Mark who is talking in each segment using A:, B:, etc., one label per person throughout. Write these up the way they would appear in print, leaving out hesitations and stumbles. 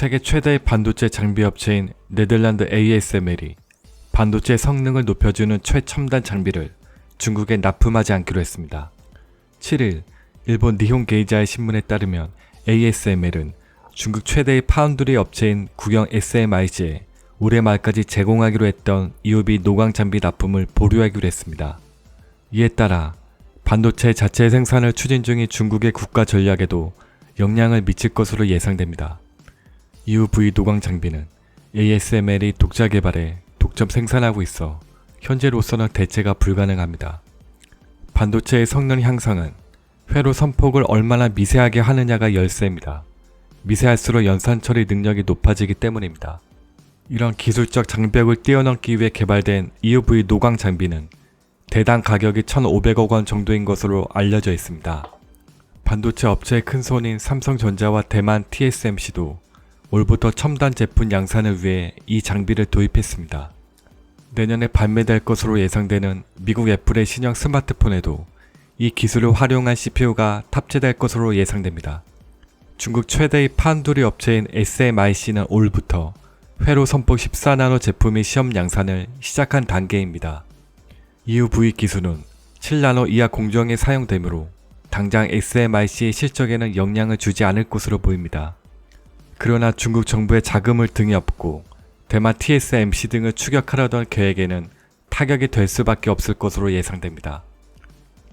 A: 세계 최대의 반도체 장비 업체인 네덜란드 ASML이 반도체 성능을 높여주는 최첨단 장비를 중국에 납품하지 않기로 했습니다. 7일 일본 니혼 게이자의 신문에 따르면 ASML은 중국 최대의 파운드리 업체인 국영 SMIC에 올해 말까지 제공하기로 했던 EUV 노광 장비 납품을 보류하기로 했습니다. 이에 따라 반도체 자체 생산을 추진 중인 중국의 국가 전략에도 영향을 미칠 것으로 예상됩니다. EUV 노광 장비는 ASML이 독자 개발해 독점 생산하고 있어 현재로서는 대체가 불가능합니다. 반도체의 성능 향상은 회로 선폭을 얼마나 미세하게 하느냐가 열쇠입니다. 미세할수록 연산 처리 능력이 높아지기 때문입니다. 이런 기술적 장벽을 뛰어넘기 위해 개발된 EUV 노광 장비는 대당 가격이 1,500억 원 정도인 것으로 알려져 있습니다. 반도체 업체의 큰손인 삼성전자와 대만 TSMC도 올부터 첨단 제품 양산을 위해 이 장비를 도입했습니다. 내년에 발매될 것으로 예상되는 미국 애플의 신형 스마트폰에도 이 기술을 활용한 CPU가 탑재될 것으로 예상됩니다. 중국 최대의 파운드리 업체인 SMIC는 올부터 회로 선폭 14나노 제품의 시험 양산을 시작한 단계입니다. EUV 기술은 7나노 이하 공정에 사용되므로 당장 SMIC의 실적에는 영향을 주지 않을 것으로 보입니다. 그러나 중국 정부의 자금을 등에 업고 대만 TSMC 등을 추격하려던 계획에는 타격이 될 수밖에 없을 것으로 예상됩니다.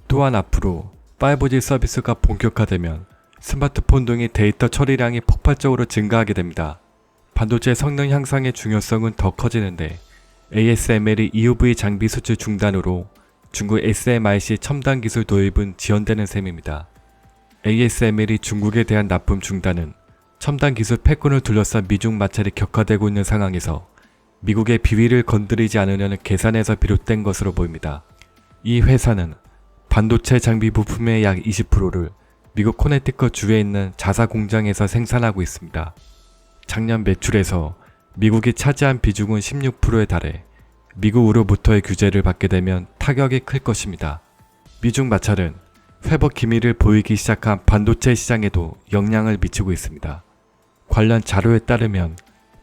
A: 또한 앞으로 5G 서비스가 본격화되면 스마트폰 등의 데이터 처리량이 폭발적으로 증가하게 됩니다. 반도체 성능 향상의 중요성은 더 커지는데 ASML이 EUV 장비 수출 중단으로 중국 SMIC 첨단 기술 도입은 지연되는 셈입니다. ASML이 중국에 대한 납품 중단은 첨단 기술 패권을 둘러싼 미중 마찰이 격화되고 있는 상황에서 미국의 비위를 건드리지 않으려는 계산에서 비롯된 것으로 보입니다. 이 회사는 반도체 장비 부품의 약 20%를 미국 코네티컷 주에 있는 자사 공장에서 생산하고 있습니다. 작년 매출에서 미국이 차지한 비중은 16%에 달해 미국으로부터의 규제를 받게 되면 타격이 클 것입니다. 미중 마찰은 회복 기미를 보이기 시작한 반도체 시장에도 영향을 미치고 있습니다. 관련 자료에 따르면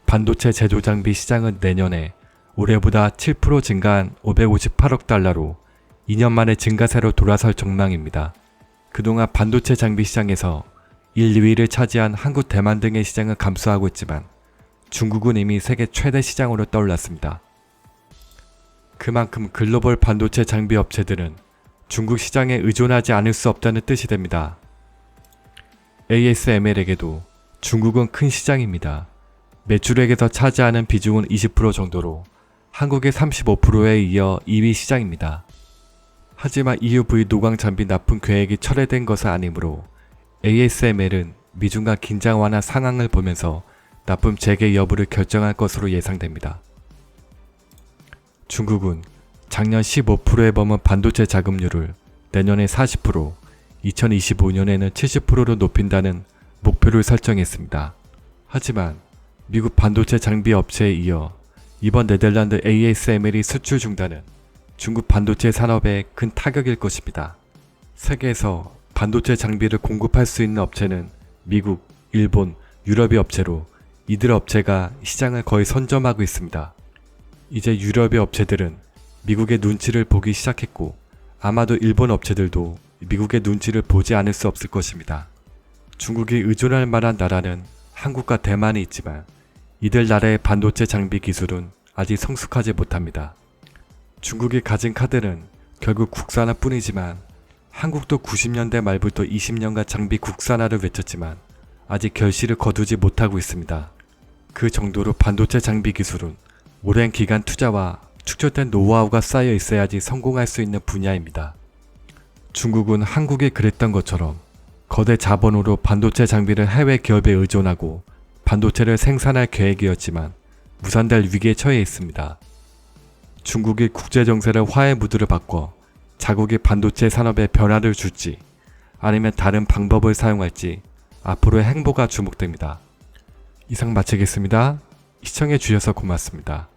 A: 반도체 제조 장비 시장은 내년에 올해보다 7% 증가한 558억 달러로 2년 만에 증가세로 돌아설 전망입니다. 그동안 반도체 장비 시장에서 1, 2위를 차지한 한국, 대만 등의 시장을 감소하고 있지만 중국은 이미 세계 최대 시장으로 떠올랐습니다. 그만큼 글로벌 반도체 장비 업체들은 중국 시장에 의존하지 않을 수 없다는 뜻이 됩니다. ASML에게도 중국은 큰 시장입니다. 매출액에서 차지하는 비중은 20% 정도로 한국의 35%에 이어 2위 시장입니다. 하지만 EUV 노광 장비 납품 계획이 철회된 것은 아니므로 ASML은 미중 간 긴장 완화 상황을 보면서 납품 재개 여부를 결정할 것으로 예상됩니다. 중국은 작년 15%에 머문 반도체 자금률을 내년에 40%, 2025년에는 70%로 높인다는 목표를 설정했습니다. 하지만 미국 반도체 장비 업체에 이어 이번 네덜란드 ASML이 수출 중단은 중국 반도체 산업에 큰 타격일 것입니다. 세계에서 반도체 장비를 공급할 수 있는 업체는 미국, 일본, 유럽의 업체로 이들 업체가 시장을 거의 선점하고 있습니다. 이제 유럽의 업체들은 미국의 눈치를 보기 시작했고 아마도 일본 업체들도 미국의 눈치를 보지 않을 수 없을 것입니다. 중국이 의존할 만한 나라는 한국과 대만이 있지만 이들 나라의 반도체 장비 기술은 아직 성숙하지 못합니다. 중국이 가진 카드는 결국 국산화뿐이지만 한국도 90년대 말부터 20년간 장비 국산화를 외쳤지만 아직 결실을 거두지 못하고 있습니다. 그 정도로 반도체 장비 기술은 오랜 기간 투자와 축적된 노하우가 쌓여 있어야지 성공할 수 있는 분야입니다. 중국은 한국이 그랬던 것처럼 거대 자본으로 반도체 장비를 해외 기업에 의존하고 반도체를 생산할 계획이었지만 무산될 위기에 처해 있습니다. 중국이 국제 정세를 화해 무드로 바꿔 자국의 반도체 산업에 변화를 줄지 아니면 다른 방법을 사용할지 앞으로의 행보가 주목됩니다. 이상 마치겠습니다. 시청해 주셔서 고맙습니다.